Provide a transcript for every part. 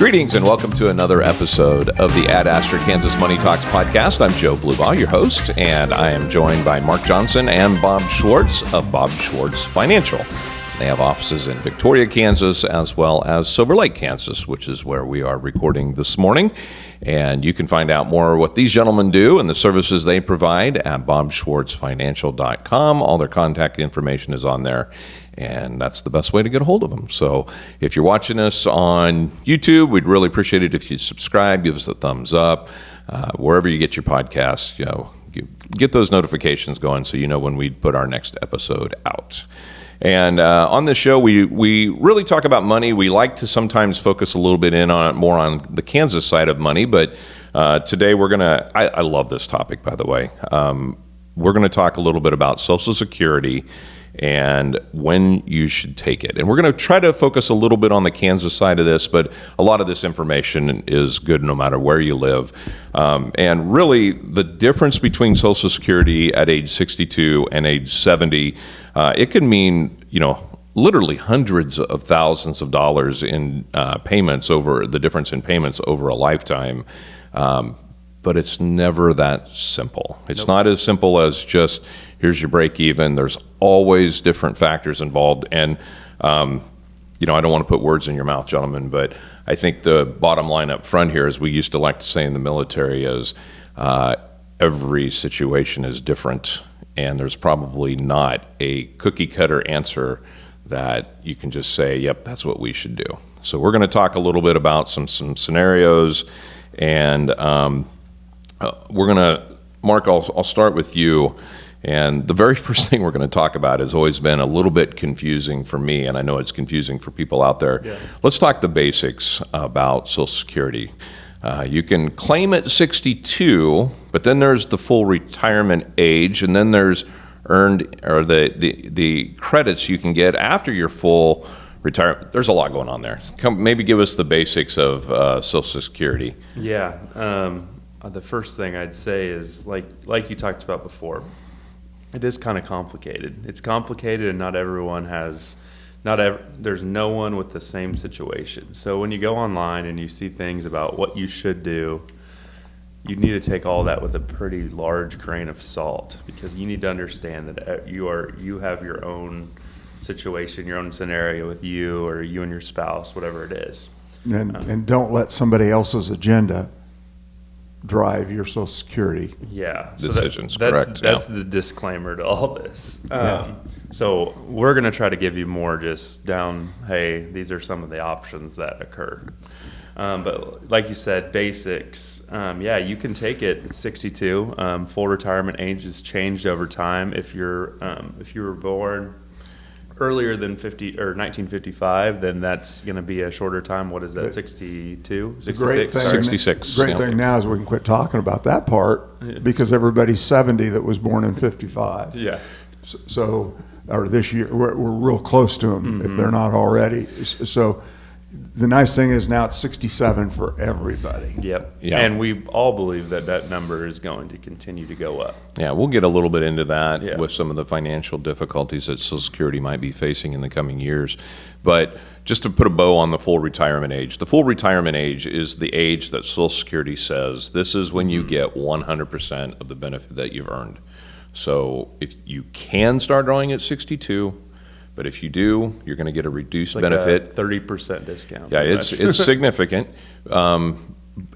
Greetings and welcome to another episode of the Ad Astra Kansas Money Talks podcast. I'm Joe Blubaugh, your host, and I am joined by Mark Johnson and Bob Schwartz of Bob Schwartz Financial. They have offices in Victoria, Kansas, as well as Silver Lake, Kansas, which is where we are recording this morning. And you can find out more what these gentlemen do and the services they provide at bobschwartzfinancial.com. All their contact information is on there, and that's the best way to get a hold of them. So if you're watching us on YouTube, we'd really appreciate it if you subscribe, give us a thumbs up. Wherever you get your podcasts, get those notifications going so you know when we put our next episode out. And on this show, we really talk about money. We like to sometimes focus a little bit more on the Kansas side of money, but today we're going to, I love this topic, by the way. We're going to talk a little bit about Social Security and when you should take it. And we're going to try to focus a little bit on the Kansas side of this, but a lot of this information is good no matter where you live. And really, the difference between Social Security at age 62 and age 70, it can mean, literally hundreds of thousands of dollars in payments over the difference in payments over a lifetime. But it's never that simple. It's not as simple as just, here's your break even. There's always different factors involved. And, I don't want to put words in your mouth, gentlemen, but I think the bottom line up front here, as we used to like to say in the military, is every situation is different. And there's probably not a cookie cutter answer that you can just say, yep, that's what we should do. So we're going to talk a little bit about some scenarios, and we're going to, Mark, I'll start with you. And the very first thing we're going to talk about has always been a little bit confusing for me, and I know it's confusing for people out there. Yeah. Let's talk the basics about Social Security. You can claim at 62, but then there's the full retirement age, and then there's earned, or the credits you can get after your full retirement. There's a lot going on there. Maybe give us the basics of Social Security. Yeah. The first thing I'd say is, like you talked about before, it is kind of complicated. It's complicated, and there's no one with the same situation. So when you go online and you see things about what you should do, you need to take all that with a pretty large grain of salt, because you need to understand that you have your own situation, your own scenario with you or you and your spouse, whatever it is. And don't let somebody else's agenda drive your Social Security decisions. That's the disclaimer to all this. So we're going to try to give you more just down, hey, these are some of the options that occur. But like you said, basics, you can take it 62. Full retirement age has changed over time. If you were born earlier than 1955, then that's going to be a shorter time. What is that, 62, 66? 66. Great thing now is we can quit talking about that part, because everybody's 70 that was born in 55. Yeah. So, or this year, we're real close to them, if they're not already. So the nice thing is now it's 67 for everybody. Yep. Yeah. And we all believe that number is going to continue to go up. Yeah, we'll get a little bit into that with some of the financial difficulties that Social Security might be facing in the coming years. But just to put a bow on the full retirement age, the full retirement age is the age that Social Security says this is when you get 100% of the benefit that you've earned. So if you can start drawing at 62, but if you do, you're going to get a reduced benefit. 30% discount. Yeah, it's significant. And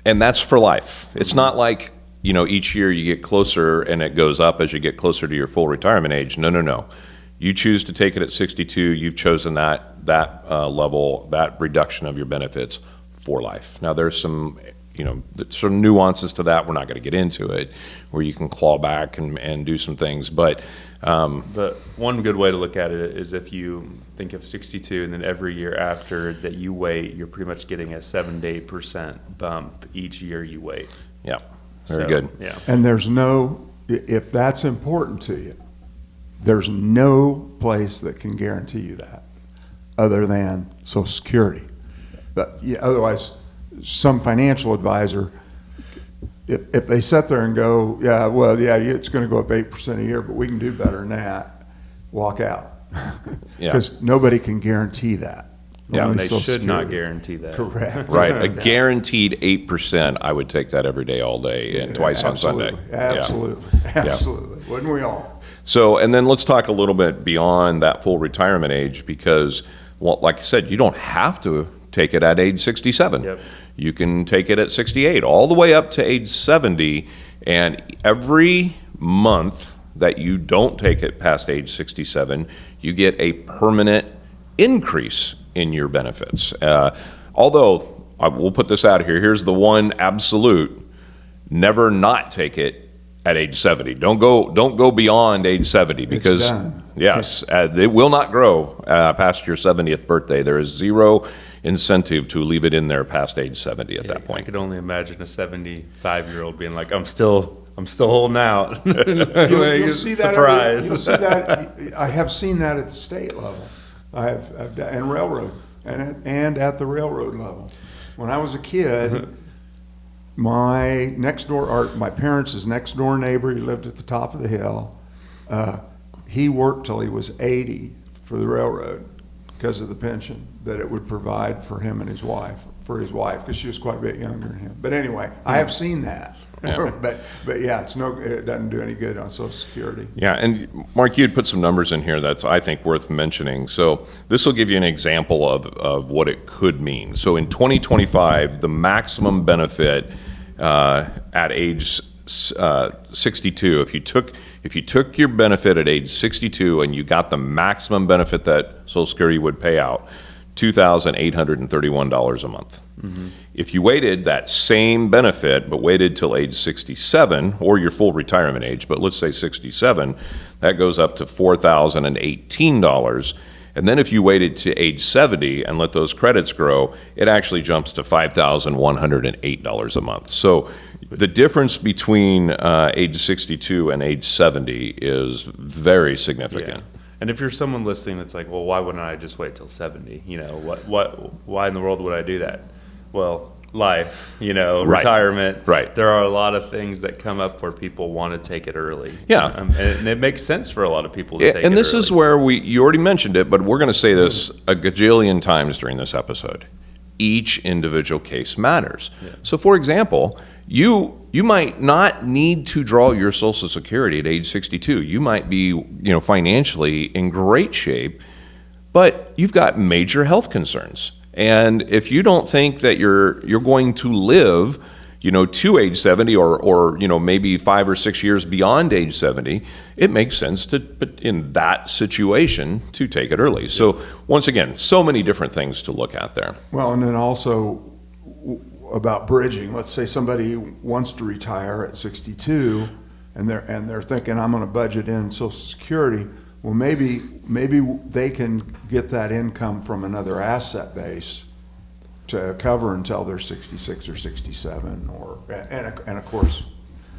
that's for life. It's not like, each year you get closer and it goes up as you get closer to your full retirement age. No. You choose to take it at 62. You've chosen that level, that reduction of your benefits for life. Now, there's some nuances to that. We're not going to get into it, where you can claw back and do some things. But one good way to look at it is if you think of 62, and then every year after that you wait, you're pretty much getting a 7 to 8% bump each year you wait. Yeah, very good. Yeah. And if that's important to you, there's no place that can guarantee you that other than Social Security. But otherwise, some financial advisor, if they sit there and go, it's going to go up 8% a year, but we can do better than that, walk out. Because nobody can guarantee that. Yeah, only They Social should not Security. guarantee that. Correct. Right, a guaranteed 8%. I would take that every day, all day, and twice on Sunday. Absolutely. Absolutely. Wouldn't we all? So, and then let's talk a little bit beyond that full retirement age because, well, like I said, you don't have to take it at age 67. Yep. You can take it at 68, all the way up to age 70, and every month that you don't take it past age 67, you get a permanent increase in your benefits. Although, we'll put this out here, here's the one absolute: never not take it at age 70. Don't go beyond age 70 because done. yes, it will not grow past your 70th birthday. There is zero incentive to leave it in there past age 70 at that I point. could only imagine a 75-year-old being like, I'm still holding out. You'll see that. Surprise. You'll see that. I have seen that at the state level. And railroad, and at the railroad level. When I was a kid, my parents' next door neighbor, he lived at the top of the hill. He worked till he was 80 for the railroad because of the pension that it would provide for him and his wife, because she was quite a bit younger than him. But anyway, I have seen that. Yeah. but yeah, it doesn't do any good on Social Security. Yeah, and Mark, you'd put some numbers in here that's, I think, worth mentioning. So this will give you an example of what it could mean. So in 2025, the maximum benefit at age 62, if you took your benefit at age 62 and you got the maximum benefit that Social Security would pay out, $2,831 a month. Mm-hmm. If you waited that same benefit, but waited till age 67, or your full retirement age, but let's say 67, that goes up to $4,018. And then if you waited to age 70 and let those credits grow, it actually jumps to $5,108 a month. So the difference between age 62 and age 70 is very significant. Yeah. And if you're someone listening that's like, well, why wouldn't I just wait till 70? Why in the world would I do that? Well, life, Right. retirement. Right. There are a lot of things that come up where people want to take it early. Yeah. And it makes sense for a lot of people to take it And this early. is where you already mentioned it, but we're going to say this a gajillion times during this episode. Each individual case matters. Yeah. So, for example, you might not need to draw your Social Security at age 62. You might be, financially in great shape, but you've got major health concerns. And if you don't think that you're going to live, to age 70 or maybe 5 or 6 years beyond age 70, it makes sense in that situation to take it early. So once again, so many different things to look at there. Well, and then also about bridging. Let's say somebody wants to retire at 62, and they're thinking, I'm going to budget in Social Security. Well, maybe they can get that income from another asset base to cover until they're 66 or 67, and of course,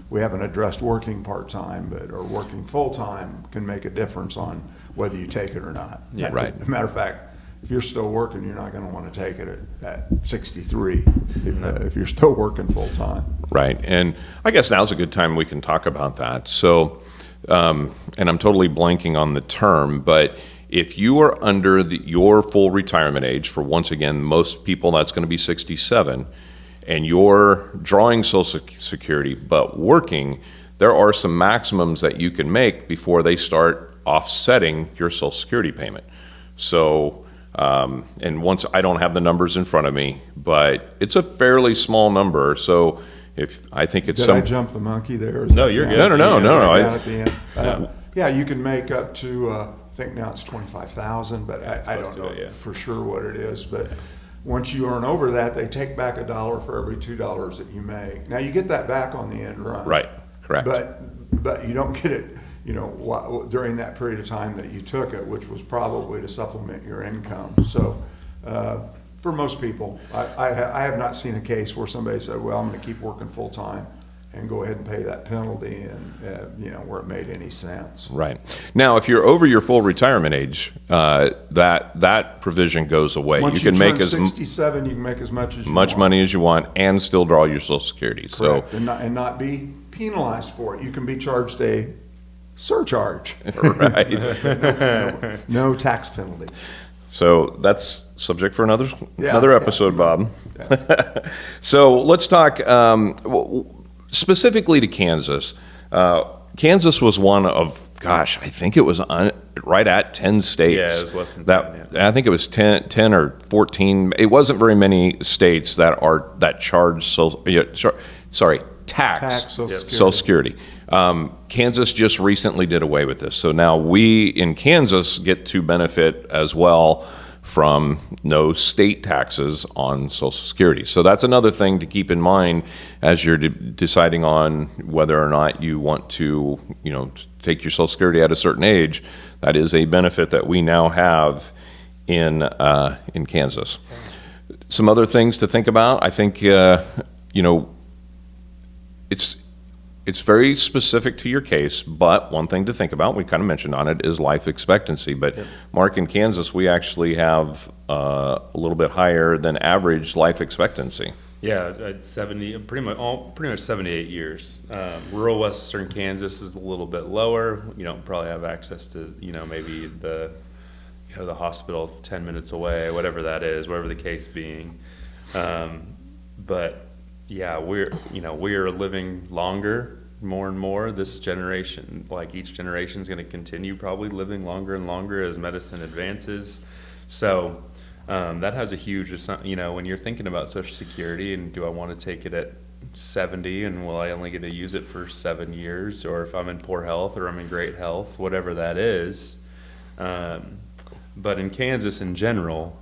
we haven't addressed working part-time, or working full-time can make a difference on whether you take it or not. Yeah. Right. As a matter of fact, if you're still working, you're not going to want to take it at 63 if you're still working full-time. Right. And I guess now's a good time we can talk about that. So, and I'm totally blanking on the term, but if you are under your full retirement age, for once again, most people that's going to be 67, and you're drawing Social Security but working, there are some maximums that you can make before they start offsetting your Social Security payment. So, and once I don't have the numbers in front of me, but it's a fairly small number. So if I think it's Did I jump the monkey there? Is No, that you're down- good. No. down at the end? Yeah, you can make up to, I think now it's 25,000, but I don't Supposed know to be, yeah. for sure what it is. But once you earn over that, they take back $1 for every $2 that you make. Now you get that back on the end run. Right, correct. But you don't get it, during that period of time that you took it, which was probably to supplement your income. So for most people, I have not seen a case where somebody said, well, I'm going to keep working full time and go ahead and pay that penalty, and where it made any sense. Right. Now, if you're over your full retirement age, that provision goes away. Once you can make turn as 67, you can make as much as you much want. money as you want and still draw your Social Security. Correct. And not be penalized for it. You can be charged a surcharge. So, right. No tax penalty. So that's subject for another Yeah, episode, Bob. So let's talk specifically to Kansas. Kansas was one of, gosh, I think it was right at 10 states. Yeah, it was less than 10, I think it was 10 or 14. It wasn't very many states that charge tax Social Security. Kansas just recently did away with this. So now we in Kansas get to benefit as well from no state taxes on Social Security. So that's another thing to keep in mind as you're deciding on whether or not you want to, take your Social Security at a certain age. That is a benefit that we now have in Kansas. Some other things to think about. I think it's very specific to your case, but one thing to think about, we kind of mentioned on it, is life expectancy. But Mark, in Kansas, we actually have a little bit higher than average life expectancy. Yeah, at 70, pretty much 78 years. Rural western Kansas is a little bit lower. You don't probably have access to, maybe the hospital 10 minutes away, whatever that is, whatever the case being. But yeah, we're living longer, more and more. This generation, like each generation, is going to continue probably living longer and longer as medicine advances. So that has a huge, when you're thinking about Social Security and do I want to take it at 70 and will I only get to use it for 7 years, or if I'm in poor health or I'm in great health, whatever that is. But in Kansas in general,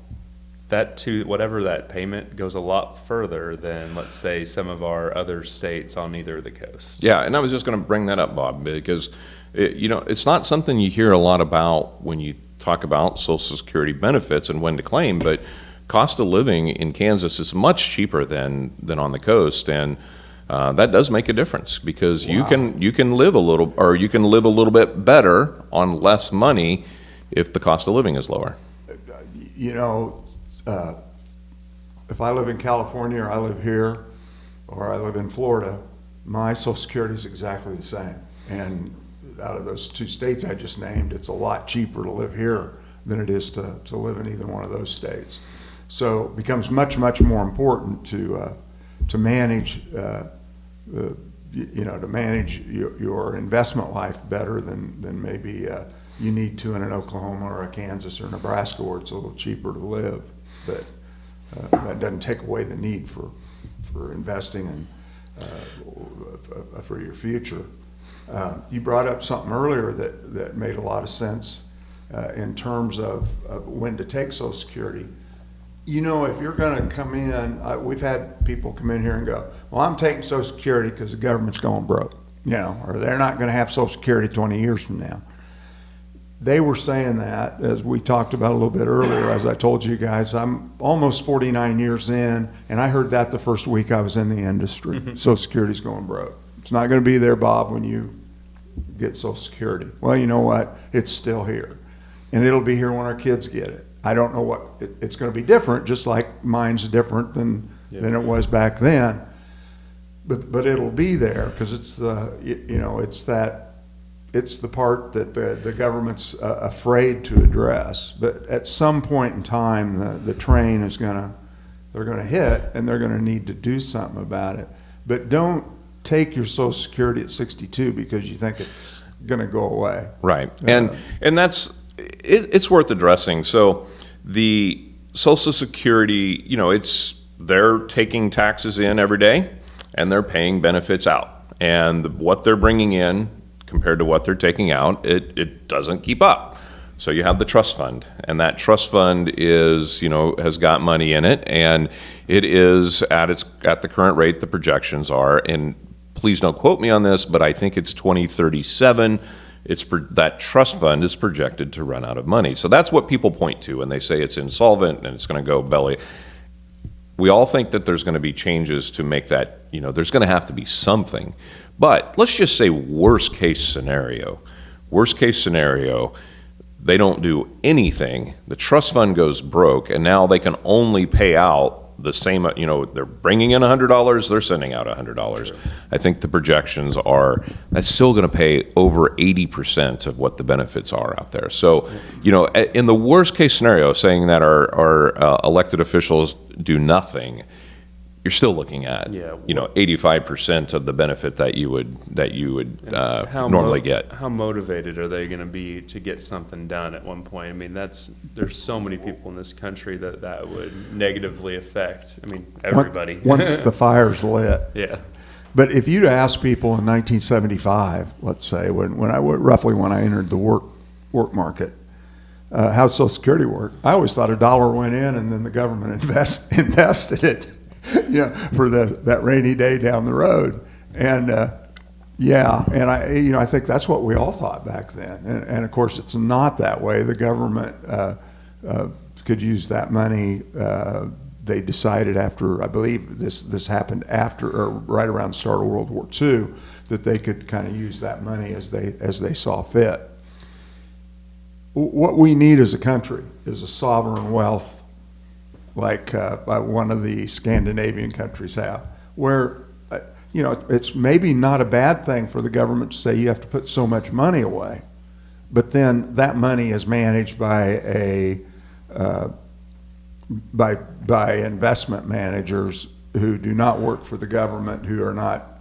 whatever that payment goes a lot further than, let's say, some of our other states on either of the coasts. Yeah, and I was just going to bring that up, Bob, because it's not something you hear a lot about when you talk about Social Security benefits and when to claim, but cost of living in Kansas is much cheaper than on the coast, and that does make a difference because you can live a little bit better on less money if the cost of living is lower. If I live in California or I live here or I live in Florida, my Social Security is exactly the same. And out of those two states I just named, it's a lot cheaper to live here than it is to live in either one of those states. So it becomes much, much more important to manage to manage your investment life better than maybe you need to in an Oklahoma or a Kansas or Nebraska where it's a little cheaper to live. But that doesn't take away the need for investing and for your future. You brought up something earlier that made a lot of sense in terms of when to take Social Security. If you're going to come in, we've had people come in here and go, well, I'm taking Social Security because the government's going broke, or they're not going to have Social Security 20 years from now. They were saying that, as we talked about a little bit earlier, as I told you guys, I'm almost 49 years in, and I heard that the first week I was in the industry. Social Security's going broke. It's not going to be there, Bob, when you get Social Security. Well, you know what? It's still here. And it'll be here when our kids get it. I don't know what, it's going to be different, just like mine's different than it was back then. But it'll be there because it's it's the part that the government's afraid to address. But at some point in time, the train is they're going to hit, and they're going to need to do something about it. But don't take your Social Security at 62 because you think it's going to go away. Right, and that's it's worth addressing. So the Social Security, they're taking taxes in every day, and they're paying benefits out, and what they're bringing in compared to what they're taking out, it doesn't keep up. So you have the trust fund, and that trust fund is, has got money in it, and it is at the current rate the projections are, and please don't quote me on this, but I think it's 2037. That trust fund is projected to run out of money. So that's what people point to when they say it's insolvent and it's going to go belly. We all think that there's going to be changes to make that, there's going to have to be something. But let's just say worst case scenario, they don't do anything. The trust fund goes broke, and now they can only pay out the same, they're bringing in $100, they're sending out $100. Sure. I think the projections are that's still going to pay over 80% of what the benefits are out there. So, in the worst case scenario, saying that our elected officials do nothing, you're still looking at 85% of the benefit that you would normally get. How motivated are they going to be to get something done at one point? I mean, there's so many people in this country that would negatively affect. I mean, everybody. Once the fire's lit. Yeah. But if you'd asked people in 1975, let's say, when I entered the work market, how Social Security worked, I always thought $1 went in and then the government invested it. For that rainy day down the road, and I think that's what we all thought back then, and of course it's not that way. The government could use that money. They decided after, I believe this happened after or right around the start of World War II, that they could kind of use that money as they saw fit. What we need as a country is a sovereign wealth, like one of the Scandinavian countries have, where it's maybe not a bad thing for the government to say you have to put so much money away, but then that money is managed by by investment managers who do not work for the government, who are not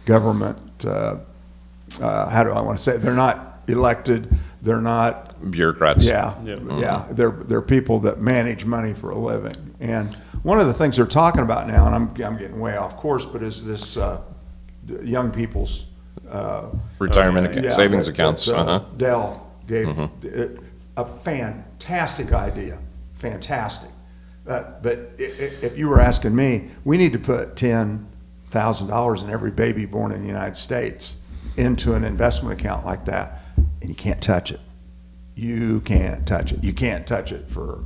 government. How do I want to say it? They're not elected. They're not bureaucrats. Yeah. They're people that manage money for a living. And one of the things they're talking about now, and I'm getting way off course, but is this young people's retirement savings accounts. Dell gave a fantastic idea, fantastic. But if you were asking me, we need to put $10,000 in every baby born in the United States into an investment account like that. And you can't touch it. You can't touch it. You can't touch it for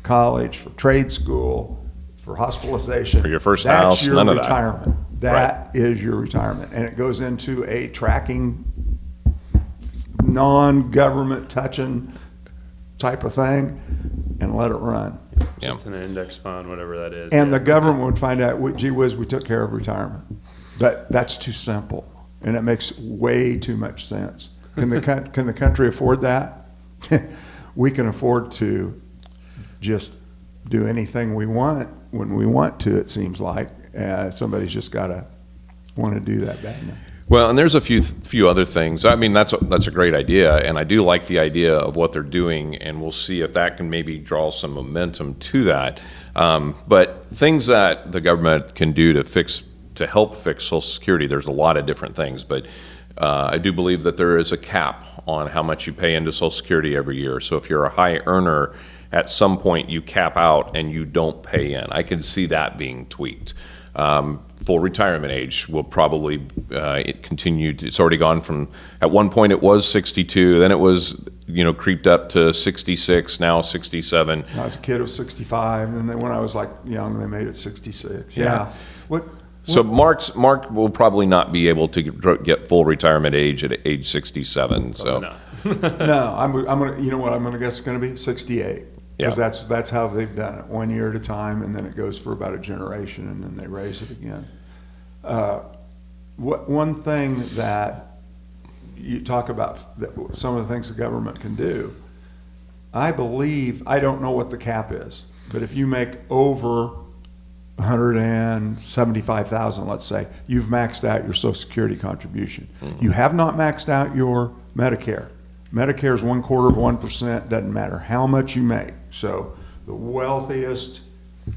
college, for trade school, for hospitalization. For your first house, none of that. That's your retirement. That is your retirement. And it goes into a tracking, non-government touching type of thing and let it run. So it's an index fund, whatever that is. And the government would find out, gee whiz, we took care of retirement. But that's too simple. And it makes way too much sense. Can the country afford that? We can afford to just do anything we want when we want to, it seems like. Somebody's just got to want to do that badly. Well, and there's a few other things. I mean, that's a great idea, and I do like the idea of what they're doing, and we'll see if that can maybe draw some momentum to that. But things that the government can do to help fix Social Security, there's a lot of different things, but I do believe that there is a cap on how much you pay into Social Security every year. So if you're a high earner, at some point you cap out and you don't pay in. I can see that being tweaked. Full retirement age will probably continue to, it's already gone from, at one point it was 62, then it was, creeped up to 66, now 67. When I was a kid, it was 65, and then when I was young, they made it 66. Yeah. So Mark will probably not be able to get full retirement age at age 67. So No. No, I'm gonna. You know what I'm gonna guess it's gonna be 68. Because that's how they've done it, 1 year at a time, and then it goes for about a generation, and then they raise it again. One thing that you talk about, that some of the things the government can do, I believe, I don't know what the cap is, but if you make over $175,000, let's say, you've maxed out your Social Security contribution. Mm-hmm. You have not maxed out your Medicare. Medicare is 1/4%, doesn't matter how much you make. So the wealthiest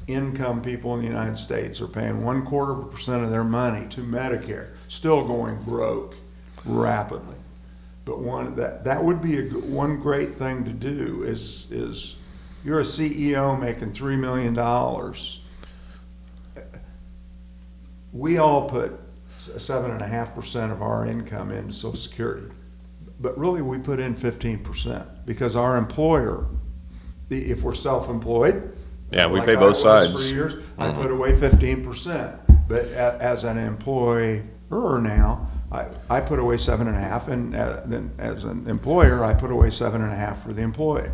income people in the United States are paying 1/4% of their money to Medicare, still going broke rapidly. But that would be one great thing to do is you're a CEO making $3 million. We all put 7.5% of our income into Social Security, but really we put in 15% because our employer, if we're self-employed, we pay both sides. For years, I put away 15%, but as an employer now, I put away 7.5%, and then as an employer, I put away 7.5% for the employee.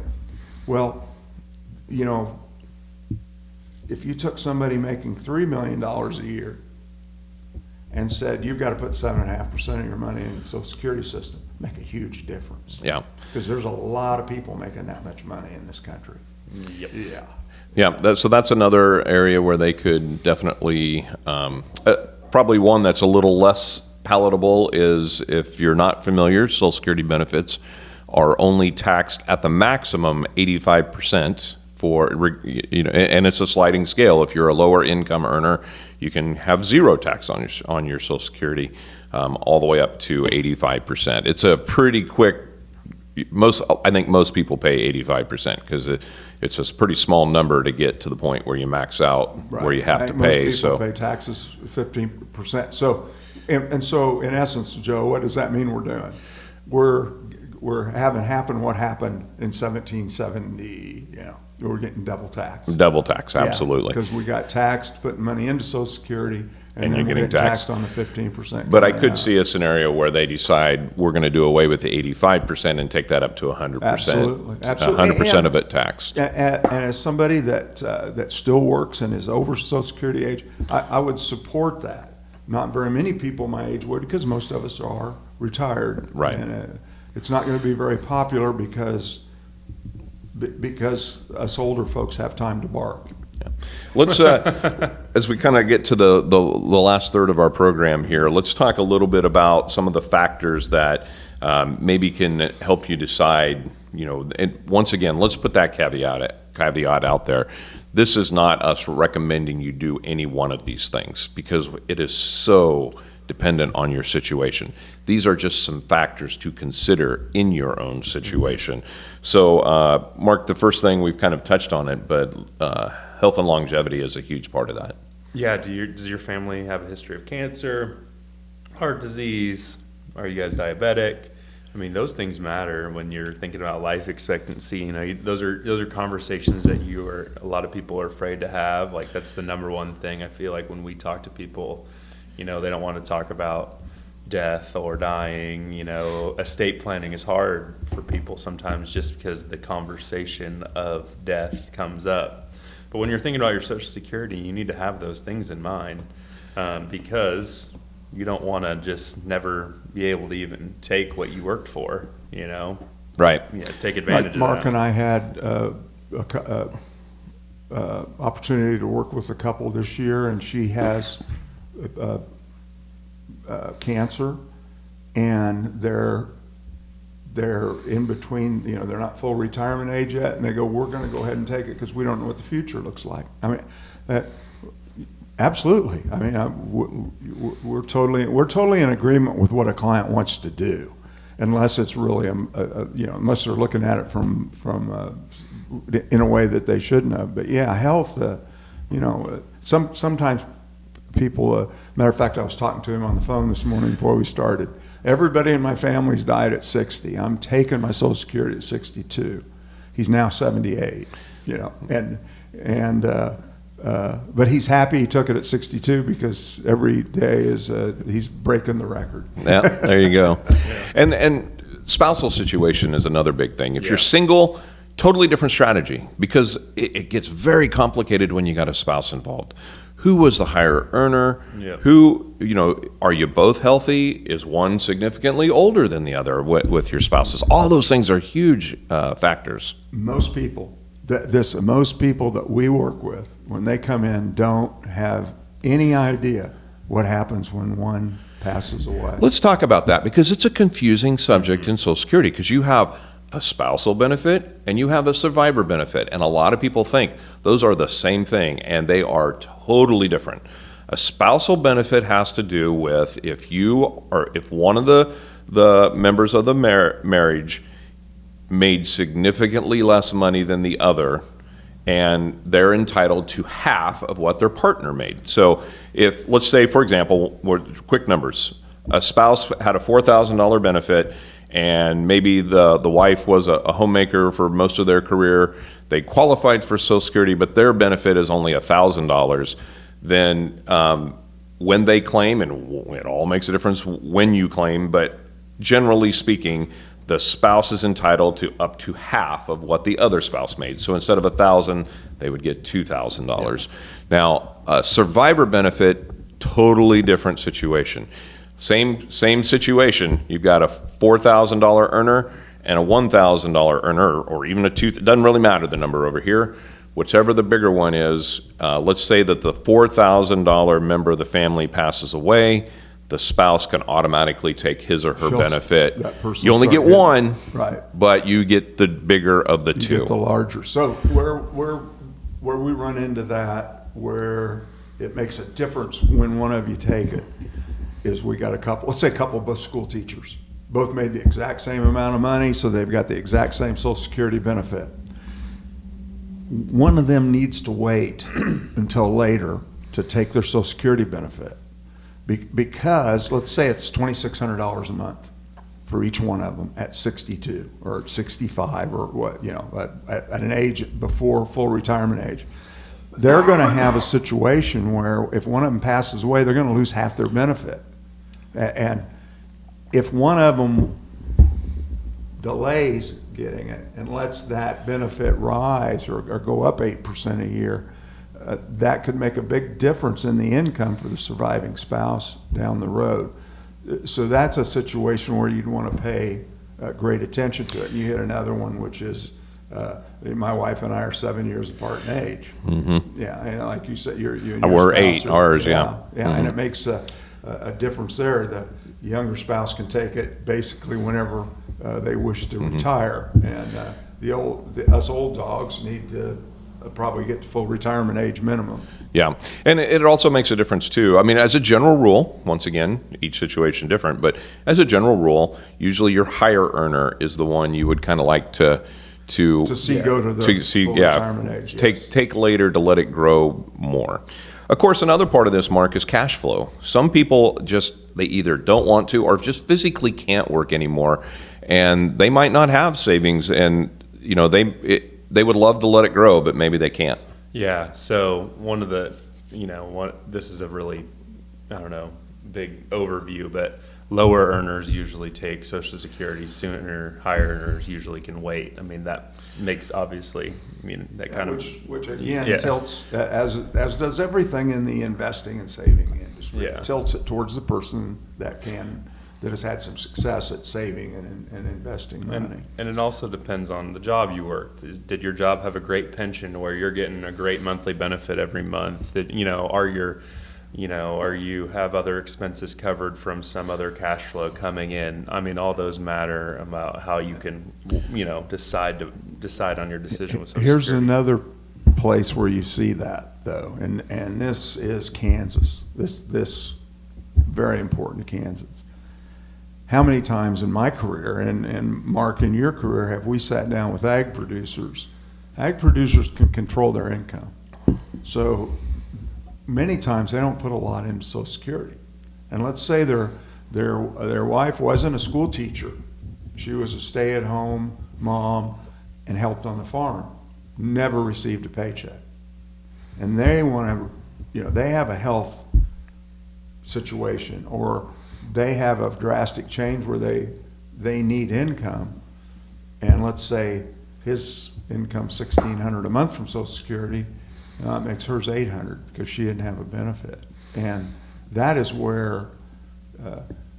Well, if you took somebody making $3 million a year and said, you've got to put 7.5% of your money in the Social Security system, make a huge difference. Yeah. Because there's a lot of people making that much money in this country. Yep. Yeah. Yeah, so that's another area where they could definitely, probably one that's a little less palatable is if you're not familiar, Social Security benefits are only taxed at the maximum 85% for, and it's a sliding scale. If you're a lower income earner, you can have zero tax on your Social Security, all the way up to 85%. It's a pretty quick. I think most people pay 85% because it's a pretty small number to get to the point where you max out where you have to pay. Most people pay taxes 15%. So, and so in essence, Joe, what does that mean we're doing? We're having happen what happened in 1770. We're getting double taxed. Double tax, absolutely. Because we got taxed putting money into Social Security. And then you're we're getting getting taxed on the 15%. But I could see a scenario where they decide we're going to do away with the 85% and take that up to 100%. Absolutely. 100% of it taxed. And as somebody that still works and is over Social Security age, I would support that. Not very many people my age would, because most of us are retired. Right. And it's not going to be very popular because us older folks have time to bark. Yeah. Let's, as we kind of get to the last third of our program here, let's talk a little bit about some of the factors that maybe can help you decide. And once again, let's put that caveat out there. This is not us recommending you do any one of these things because it is so dependent on your situation. These are just some factors to consider in your own situation. So, Mark, the first thing we've kind of touched on it, but health and longevity is a huge part of that. Yeah. Does your family have a history of cancer, heart disease? Are you guys diabetic? I mean, those things matter when you're thinking about life expectancy. Those are conversations that a lot of people are afraid to have. Like, that's the number one thing I feel like when we talk to people. They don't want to talk about death or dying. Estate planning is hard for people sometimes just because the conversation of death comes up. But when you're thinking about your Social Security, you need to have those things in mind because you don't want to just never be able to even take what you worked for, Right. Yeah, take advantage of Mark that. and I had opportunity to work with a couple this year, and she has cancer, and they're in between. They're not full retirement age yet, and they go, "We're going to go ahead and take it because we don't know what the future looks like." I mean, absolutely. I mean, we're totally in agreement with what a client wants to do, unless it's really unless they're looking at it from in a way that they shouldn't have. But yeah, health. Sometimes people. Matter of fact, I was talking to him on the phone this morning before we started. Everybody in my family's died at 60. I'm taking my Social Security at 62. He's now 78. But he's happy he took it at 62 because every day he's breaking the record. Yeah, there you go. And spousal situation is another big thing. If you're single, totally different strategy because it gets very complicated when you got a spouse involved. Who was the higher earner? Yep. Are you both healthy? Is one significantly older than the other with your spouses? All those things are huge factors. Most people that we work with, when they come in, don't have any idea what happens when one passes away. Let's talk about that because it's a confusing subject in Social Security because you have a spousal benefit and you have a survivor benefit, and a lot of people think those are the same thing, and they are totally different. A spousal benefit has to do with if one of the members of the marriage made significantly less money than the other, and they're entitled to half of what their partner made. So if, let's say, for example, quick numbers, a spouse had a $4,000 benefit, and maybe the wife was a homemaker for most of their career. They qualified for Social Security, but their benefit is only $1,000. Then when they claim, and it all makes a difference when you claim, but generally speaking, the spouse is entitled to up to half of what the other spouse made. So instead of $1,000, they would get $2,000. Now, a survivor benefit, totally different situation. Same situation. You've got a $4,000 earner and a $1,000 earner, or even a $2,000. It doesn't really matter the number over here. Whichever the bigger one is, let's say that the $4,000 member of the family passes away, the spouse can automatically take his or her benefit. That person You only get start getting- one, Right. but you get the bigger of the You two. get the larger. So where we run into that, where it makes a difference when one of you take it, is we got a couple, let's say a couple of both school teachers. Both made the exact same amount of money, so they've got the exact same Social Security benefit. One of them needs to wait until later to take their Social Security benefit. Because, let's say it's $2,600 a month for each one of them at 62 or at 65 or what, at an age before full retirement age. They're going to have a situation where if one of them passes away, they're going to lose half their benefit. And if one of them delays getting it and lets that benefit rise or go up 8% a year, that could make a big difference in the income for the surviving spouse down the road. So that's a situation where you'd want to pay great attention to it. And you hit another one, which is my wife and I are 7 years apart in age. Mm-hmm. Yeah, and like you said, you and your We're spouse 8, ours, yeah. Yeah, Mm-hmm. and it makes a difference there. The younger spouse can take it basically whenever they wish to retire, and us old dogs need to probably get to full retirement age minimum. Yeah, and it also makes a difference too. I mean, as a general rule, once again, each situation different, but as a general rule, usually your higher earner is the one you would kind of like to see go to the full retirement age. Take later to let it grow more. Of course, another part of this, Mark, is cash flow. Some people they either don't want to or just physically can't work anymore, and they might not have savings, and they would love to let it grow, but maybe they can't. Yeah. So one of the, this is a really, big overview, but lower earners usually take Social Security sooner. Higher earners usually can wait. I mean, that makes obviously, that kind of which again tilts as does everything in the investing and saving industry. Yeah. It tilts it towards the person that has had some success at saving and investing money. And it also depends on the job you worked. Did your job have a great pension where you're getting a great monthly benefit every month? That are you have other expenses covered from some other cash flow coming in? I mean, all those matter about how you can, decide on your decision with Social Here's Security. another place where you see that though, and this is Kansas. This very important to Kansas. How many times in my career, and Mark, in your career, have we sat down with ag producers? Ag producers can control their income. So many times they don't put a lot into Social Security. And let's say their wife wasn't a school teacher. She was a stay-at-home mom and helped on the farm. Never received a paycheck. And they want to, they have a health situation, or they have a drastic change where they need income, and let's say his income $1,600 a month from Social Security, makes hers $800 because she didn't have a benefit, and that is where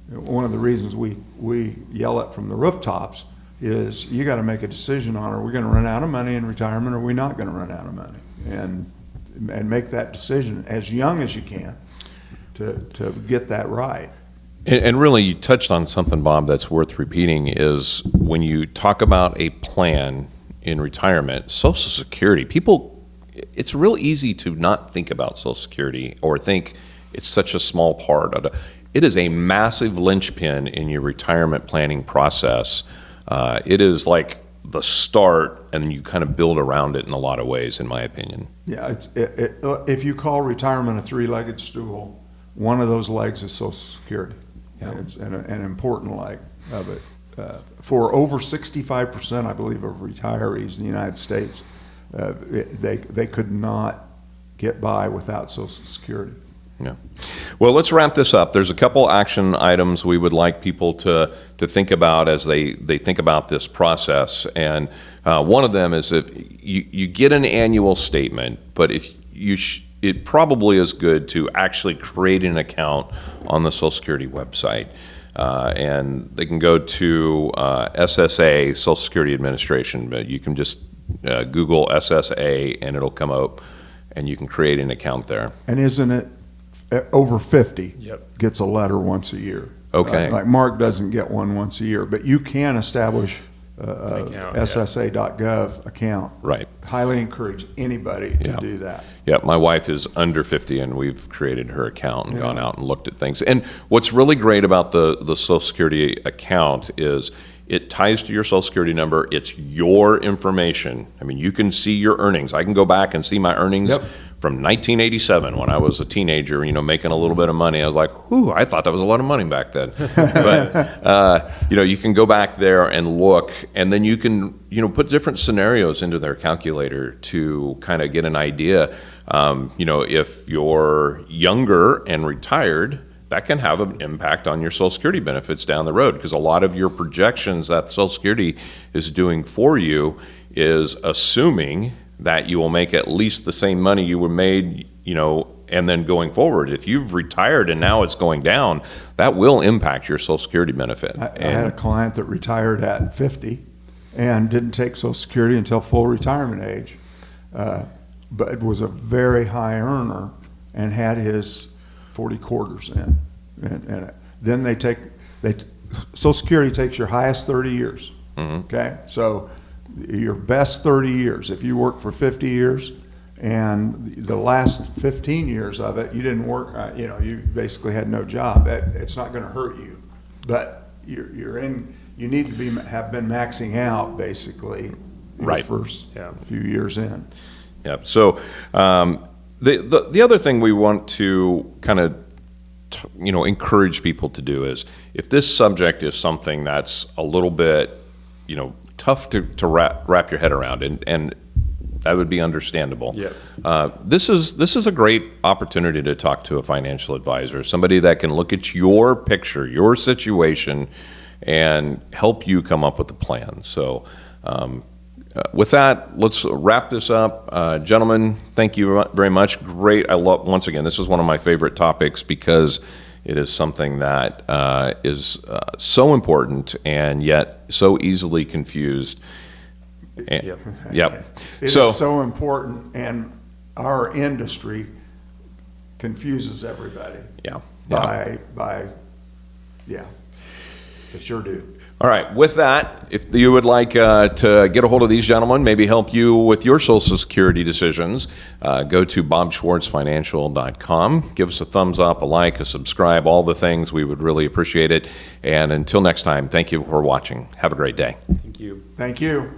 one of the reasons we yell it from the rooftops is you got to make a decision on, are we going to run out of money in retirement, or are we not going to run out of money, and make that decision as young as you can to get that right. And really, you touched on something, Bob, that's worth repeating, is when you talk about a plan in retirement, Social Security, it's real easy to not think about Social Security or think it's such a small part of it. It is a massive linchpin in your retirement planning process. It is like the start, and you kind of build around it in a lot of ways, in my opinion. Yeah, if you call retirement a three-legged stool, one of those legs is Social Security. Yeah. It's an important leg of it. For over 65%, I believe, of retirees in the United States, they could not get by without Social Security. Yeah. Well, let's wrap this up. There's a couple action items we would like people to think about as they think about this process. And one of them is if you get an annual statement, but if it probably is good to actually create an account on the Social Security website. And they can go to SSA, Social Security Administration, but you can just Google SSA and it'll come up and you can create an account there. And isn't it over 50 Yep. gets a letter once a year? Okay. Like Mark doesn't get one once a year, but you can establish a account, SSA.gov account. Right. Highly encourage anybody to Yeah. do that. Yeah, my wife is under 50 and we've created her account and gone out and looked at things. And what's really great about the Social Security account is it ties to your Social Security number. It's your information. I mean, you can see your earnings. I can go back and see my earnings Yep. from 1987 when I was a teenager, making a little bit of money. I was like, whew, I thought that was a lot of money back then. But, you can go back there and look, and then you can, put different scenarios into their calculator to kind of get an idea. If you're younger and retired, that can have an impact on your Social Security benefits down the road, because a lot of your projections that Social Security is doing for you is assuming that you will make at least the same money you were made, and then going forward. If you've retired and now it's going down, that will impact your Social Security benefit. I had a client that retired at 50 and didn't take Social Security until full retirement age, but was a very high earner and had his 40 quarters in. And then Social Security takes your highest 30 years. Okay, so your best 30 years. If you work for 50 years and the last 15 years of it, you didn't work, you basically had no job. It's not going to hurt you, but you need to have been maxing out basically Right. your first few years in. Yep. So the other thing we want to kind of encourage people to do is, if this subject is something that's a little bit tough to wrap your head around, and that would be understandable. Yep. This is a great opportunity to talk to a financial advisor, somebody that can look at your picture, your situation, and help you come up with a plan. So with that, let's wrap this up. Gentlemen, thank you very much. Great. Once again, this is one of my favorite topics because it is something that is so important and yet so easily confused. Yep. Yep. It is so important, and our industry confuses everybody. Yeah. They sure do. All right. With that, if you would like to get a hold of these gentlemen, maybe help you with your Social Security decisions, go to bobschwartzfinancial.com. Give us a thumbs up, a like, a subscribe, all the things. We would really appreciate it. And until next time, thank you for watching. Have a great day. Thank you. Thank you.